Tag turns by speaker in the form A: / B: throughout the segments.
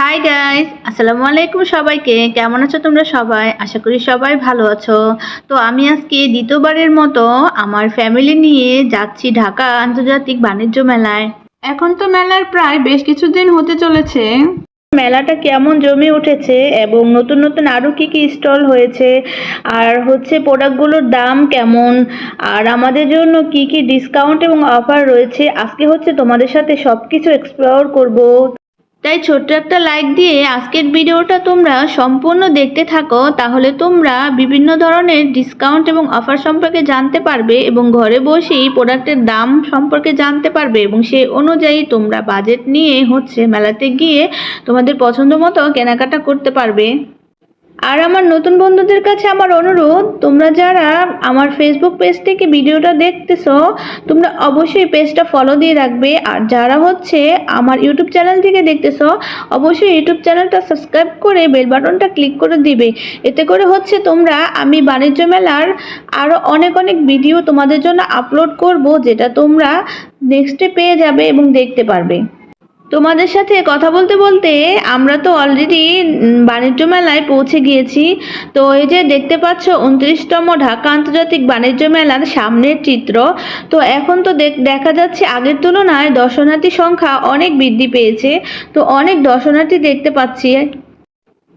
A: Hi guys, আসসালামু আলাইকুম সবাইকে। কেমন আছো তোমরা সবাই? আশা করি সবাই ভালো আছো। তো আমি আজকে দ্বিতীয়বারের মতো আমার ফ্যামিলি নিয়ে যাচ্ছি ঢাকা আন্তর্জাতিক বাণিজ্য মেলায়। এখন তো মেলার প্রায় বেশ কিছুদিন হতে চলেছে। মেলাটা কেমন জমে উঠেছে এবং নতুন নতুন আরো কি কি স্টল হয়েছে, আর প্রোডাক্টগুলোর দাম কেমন, আর আমাদের জন্য কি কি ডিসকাউন্ট এবং অফার রয়েছে, আজকে তোমাদের সাথে সবকিছু এক্সপ্লোর করব। তাই ছোট্ট একটা লাইক দিয়ে আজকের ভিডিওটা তোমরা সম্পূর্ণ দেখতে থাকো, তাহলে তোমরা বিভিন্ন ধরনের ডিসকাউন্ট এবং অফার সম্পর্কে জানতে পারবে এবং ঘরে বসেই প্রোডাক্টের দাম সম্পর্কে জানতে পারবে এবং সেই অনুযায়ী তোমরা বাজেট নিয়ে মেলাতে গিয়ে তোমাদের পছন্দ মতো কেনাকাটা করতে পারবে। আর আমার নতুন বন্ধুদের কাছে আমার অনুরোধ, তোমরা যারা আমার ফেসবুক পেজ থেকে ভিডিওটা দেখতেছো তোমরা অবশ্যই পেজটা ফলো দিয়ে রাখবে, আর যারা আমার ইউটিউব চ্যানেল থেকে দেখতেছো অবশ্যই ইউটিউব চ্যানেলটা সাবস্ক্রাইব করে বেল বাটনটা ক্লিক করে দিবে। এতে করে তোমরা আমি বাণিজ্য মেলার আরও অনেক অনেক ভিডিও তোমাদের জন্য আপলোড করব, যেটা তোমরা নেক্সটে পেয়ে যাবে এবং দেখতে পারবে। তোমাদের সাথে কথা বলতে বলতে আমরা তো অলরেডি বাণিজ্য মেলায় পৌঁছে গিয়েছি। তো এই যে দেখতে পাচ্ছ 29তম ঢাকা আন্তর্জাতিক বাণিজ্য মেলার সামনের চিত্র। তো এখন তো দেখা যাচ্ছে আগের তুলনায় দর্শনার্থী সংখ্যা অনেক বৃদ্ধি পেয়েছে। তো অনেক দর্শনার্থী দেখতে পাচ্ছি।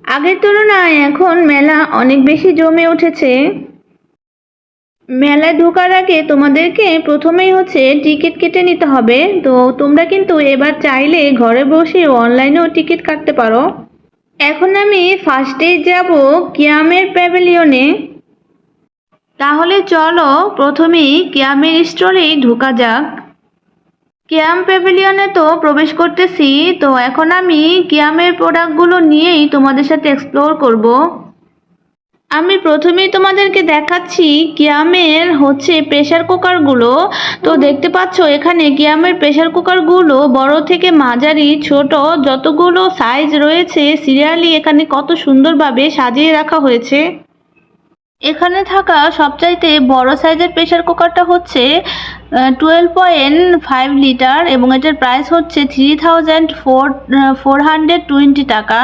A: আগের তুলনায় এখন মেলা অনেক বেশি জমে উঠেছে। মেলায় ঢোকার আগে তোমাদেরকে প্রথমেই টিকিট কেটে নিতে হবে। তো তোমরা কিন্তু এবার চাইলে ঘরে বসে অনলাইনেও টিকিট কাটতে পারো। এখন আমি ফার্স্টেই যাব কিয়ামের প্যাভিলিয়নে। তাহলে চলো প্রথমেই কিয়ামের স্টলেই ঢোকা যাক। কিয়াম প্যাভিলিয়নে তো প্রবেশ করতেছি। তো এখন আমি কিয়ামের প্রোডাক্টগুলো নিয়েই তোমাদের সাথে এক্সপ্লোর করব। আমি প্রথমেই তোমাদেরকে দেখাচ্ছি কিয়ামের প্রেসার কুকারগুলো। তো দেখতে পাচ্ছ এখানে কিয়ামের প্রেসার কুকারগুলো বড় থেকে মাঝারি ছোট যতগুলো সাইজ রয়েছে সিরিয়ালি এখানে কত সুন্দরভাবে সাজিয়ে রাখা হয়েছে। এখানে থাকা সবচাইতে বড় সাইজের প্রেসার কুকারটা 12.5 লিটার এবং এটার প্রাইস 3,420 টাকা।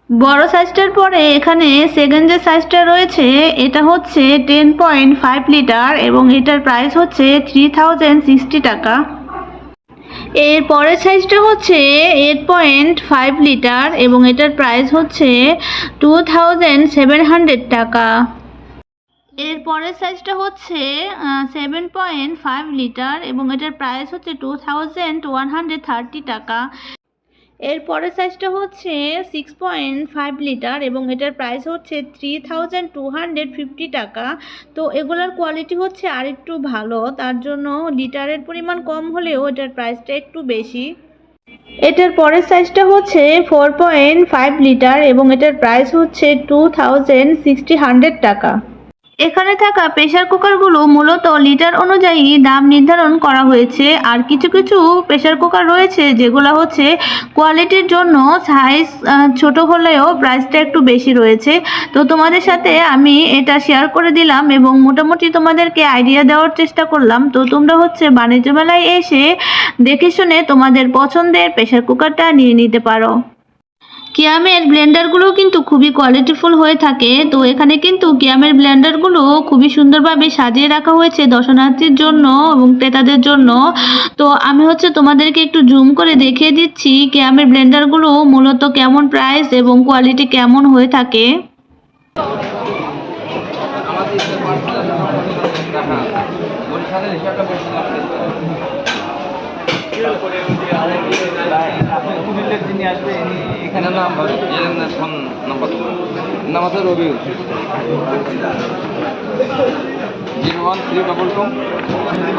A: বড় সাইজটার পরে এখানে সেকেন্ড যে সাইজটা রয়েছে এটা 10.5 লিটার এবং এটার প্রাইস 3,060 টাকা। এর পরের সাইজটা 8.5 লিটার এবং এটার প্রাইস 2,700 টাকা। এর পরের সাইজটা 7.5 লিটার এবং এটার প্রাইস 2,130 টাকা। এর পরের সাইজটা 6.5 লিটার এবং এটার প্রাইস 3,250 টাকা। তো এগুলোর কোয়ালিটি আরেকটু ভালো, তার জন্য লিটারের পরিমাণ কম হলেও এটার প্রাইসটা একটু বেশি। এটার পরের সাইজটা 4.5 লিটার এবং এটার প্রাইস 2,600 টাকা। এখানে থাকা প্রেসার কুকারগুলো মূলত লিটার অনুযায়ী দাম নির্ধারণ করা হয়েছে, আর কিছু কিছু প্রেসার কুকার রয়েছে যেগুলো কোয়ালিটির জন্য সাইজ ছোট হলেও প্রাইসটা একটু বেশি রয়েছে। তো তোমাদের সাথে আমি এটা শেয়ার করে দিলাম এবং মোটামুটি তোমাদেরকে আইডিয়া দেওয়ার চেষ্টা করলাম। তো তোমরা বাণিজ্য মেলায় এসে দেখে শুনে তোমাদের পছন্দের প্রেসার কুকারটা নিয়ে নিতে পারো। কিয়ামের ব্লেন্ডারগুলো কিন্তু খুবই কোয়ালিটিফুল হয়ে থাকে। তো এখানে কিন্তু কিয়ামের ব্লেন্ডারগুলো খুবই সুন্দরভাবে সাজিয়ে রাখা হয়েছে দর্শনার্থীর জন্য এবং ক্রেতাদের জন্য। তো আমি তোমাদেরকে একটু জুম করে দেখিয়ে দিচ্ছি কিয়ামের ব্লেন্ডারগুলো মূলত কেমন প্রাইস এবং কোয়ালিটি কেমন হয়ে থাকে।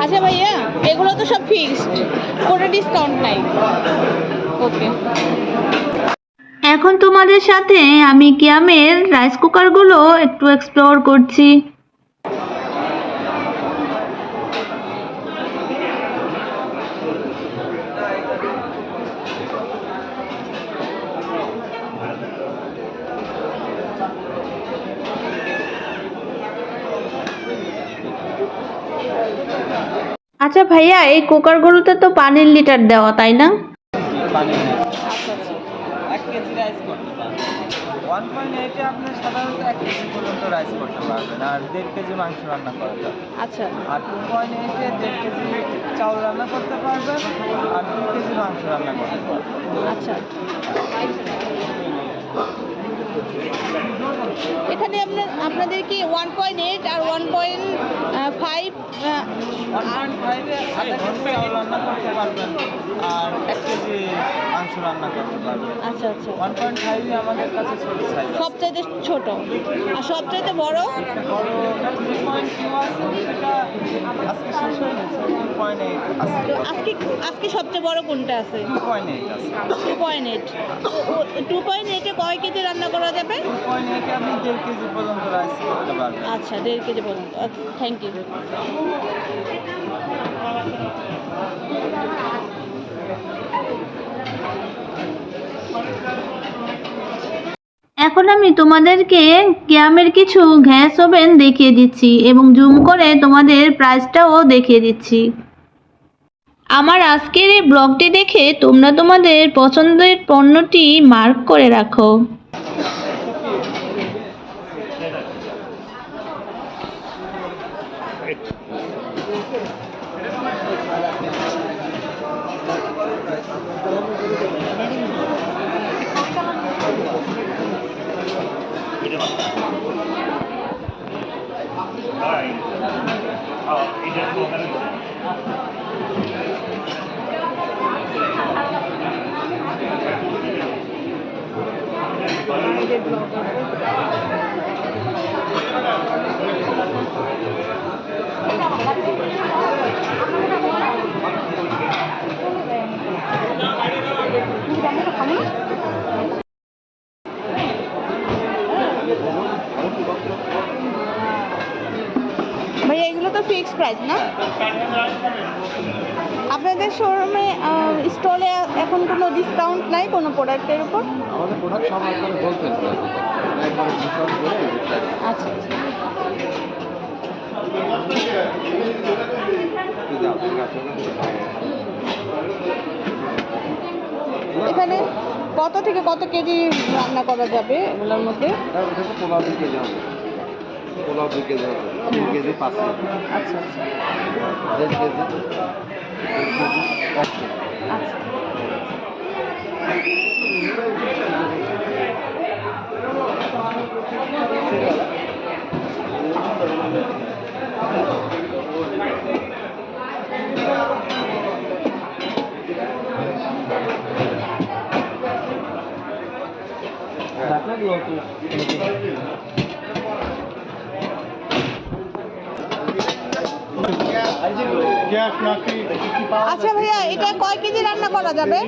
B: আচ্ছা ভাইয়া, এগুলো তো সব ফিক্সড, কোনো ডিসকাউন্ট নাই। ওকে,
A: এখন তোমাদের সাথে আমি কিয়ামের রাইস কুকারগুলো একটু এক্সপ্লোর করছি। আচ্ছা ভাইয়া, এই কুকারগুলোতে তো পানির লিটার দেওয়া, তাই না?
B: আচ্ছা আচ্ছা।
C: 1 কেজি রাইস করতে পারবেন। 1.8 আপনি সাধারণত 1 কেজি পর্যন্ত রাইস করতে পারবেন, আর 1.5 কেজি মাংস রান্না করা যাবে।
B: আচ্ছা
C: আর 2.8 1.5 কেজি চাউল রান্না করতে পারবেন, আর 2 কেজি মাংস রান্না করতে পারবেন।
B: আচ্ছা। এখানে আপনাদের কি 1.8 আর 1.5
C: 1.5 আধা কেজি চাউল রান্না করতে পারবেন, আর 1 কেজি মাংস রান্না করতে পারবেন।
B: আচ্ছা আচ্ছা।
C: 1.5 আমাদের কাছে ছোট সাইজ আছে।
B: সবচাইতে ছোট আর সবচাইতে বড়
C: বড় 3.2 আছে, সেটা আজকে শেষ হয়ে গেছে। 2.8 আছে।
B: তো আজকে সবচেয়ে বড় কোনটা আছে?
C: 2.8 আছে।
B: 2.8। 2.8 কয় কেজি রান্না করা যাবে?
C: 2.8 আপনি 1.5 কেজি পর্যন্ত রাইস করতে পারবেন।
B: আচ্ছা 1.5 কেজি পর্যন্ত। Thank you.
A: এখন আমি তোমাদেরকে ক্যামের কিছু গ্যাস ওভেন দেখিয়ে দিচ্ছি এবং জুম করে তোমাদের প্রাইসটাও দেখিয়ে দিচ্ছি। আমার আজকের এই ব্লগটি দেখে তোমরা তোমাদের পছন্দের পণ্যটি মার্ক করে রাখো।
B: ভাইয়া এগুলো তো ফিক্সড প্রাইস না? আপনাদের শোরুমে স্টলে এখন কোনো ডিসকাউন্ট নাই কোনো প্রোডাক্টের উপর?
D: আমাদের প্রোডাক্ট সব একবারে হোলসেল প্রাইস, একবারে ডিসকাউন্ট করে এই প্রাইস।
B: আচ্ছা আচ্ছা। এখানে কত থেকে কত কেজি রান্না করা যাবে এগুলোর মধ্যে?
D: এটা তো পোলাও 2 কেজি হবে, পোলাও 2 কেজি হবে, 3 কেজি 5 কেজি,
B: আচ্ছা আচ্ছা
D: 1.5 কেজি, 1 কেজি, 1 কেজি।
B: আচ্ছা। আচ্ছা ভাইয়া এটা কয় কেজি রান্না করা যাবে?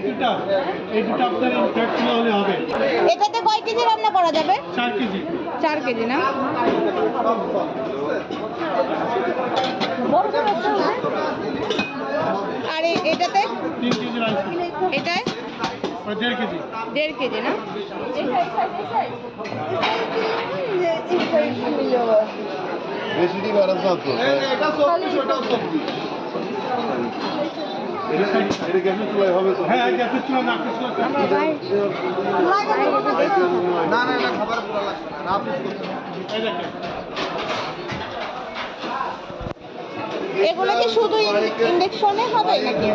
B: এটাতে কয় কেজি রান্না করা যাবে? 4 কেজি। 4 কেজি না? আর এটাতে
E: 3 কেজি রাইস,
B: এটায়
E: 1.5 কেজি।
B: 1.5 কেজি না?
D: বেশি দিন আর আছে তো এটা সবজি, ওটা সবজি। এটা গ্যাসের চুলায় হবে তো?
E: হ্যাঁ গ্যাসের চুলা না কিছু
D: না না না, খাবার পুরো লাগবে না, আপনি করতে
E: এই দেখেন
B: এগুলো কি শুধু ইন্ডাকশনে হবে নাকি?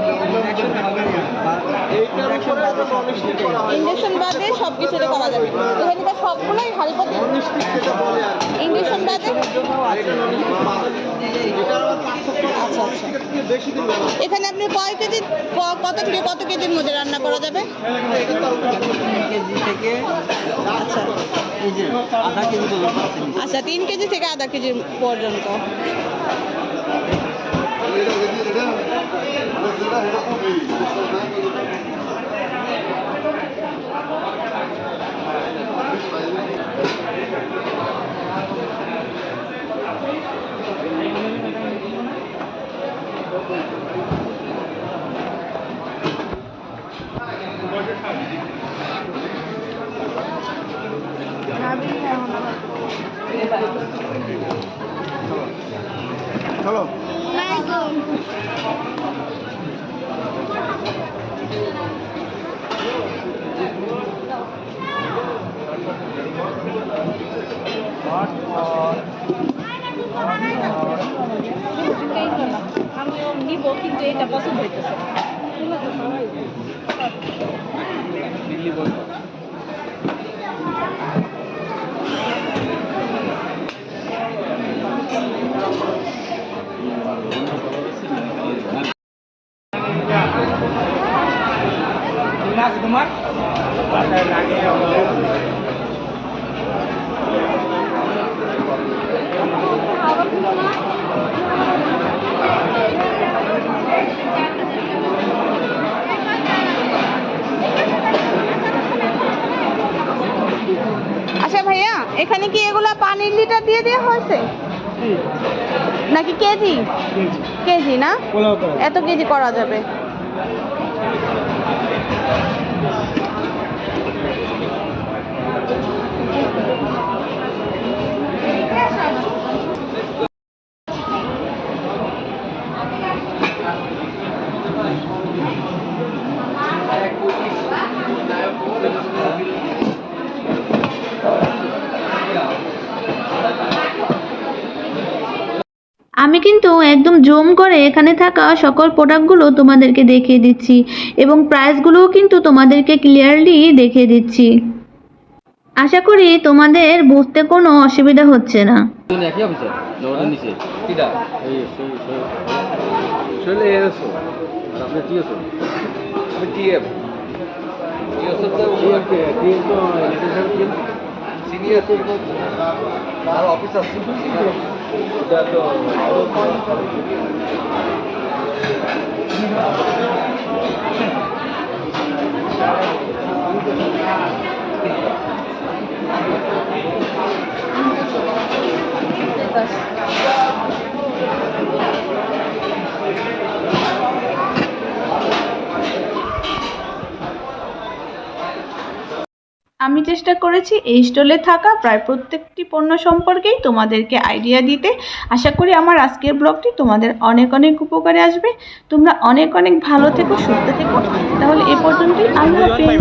B: ইন্ডাকশন বাদে সব কিছুতে করা যাবে। এখানকার সবগুলোই হালপাতে ইন্ডাকশন বাদে। আচ্ছা আচ্ছা। এখানে আপনি কয় কেজি কত থেকে কত কেজির মধ্যে রান্না করা যাবে? আচ্ছা আচ্ছা 3 কেজি থেকে আধা কেজি পর্যন্ত।
D: চলো
B: আমিও নিব কিন্তু এটা পছন্দ হইতেছে
C: তোমার
B: আচ্ছা ভাইয়া এখানে কি এগুলা পানির লিটার দিয়ে দেওয়া হয়েছে নাকি কেজি কেজি না এত কেজি করা যাবে
A: আমি কিন্তু একদম জুম করে এখানে থাকা সকল প্রোডাক্টগুলো তোমাদেরকে দেখিয়ে দিচ্ছি এবং প্রাইসগুলোও কিন্তু তোমাদেরকে ক্লিয়ারলি দেখিয়ে দিচ্ছি। আশা করি তোমাদের বুঝতে কোনো অসুবিধা হচ্ছে না।
D: একই অফিসার ওটা নিচে কিটা এই শৈলে এসো আর আপনি কি আছো আমি টিএফ সিনিয়র আর অফিসার এটা তো
A: আমি চেষ্টা করেছি এই স্টলে থাকা প্রায় প্রত্যেকটি পণ্য সম্পর্কেই তোমাদেরকে আইডিয়া দিতে। আশা করি আমার আজকের ব্লগটি তোমাদের অনেক অনেক উপকারে আসবে। তোমরা অনেক অনেক ভালো থেকো, সুস্থ থেকো। তাহলে এ পর্যন্তই, আল্লাহ হাফেজ।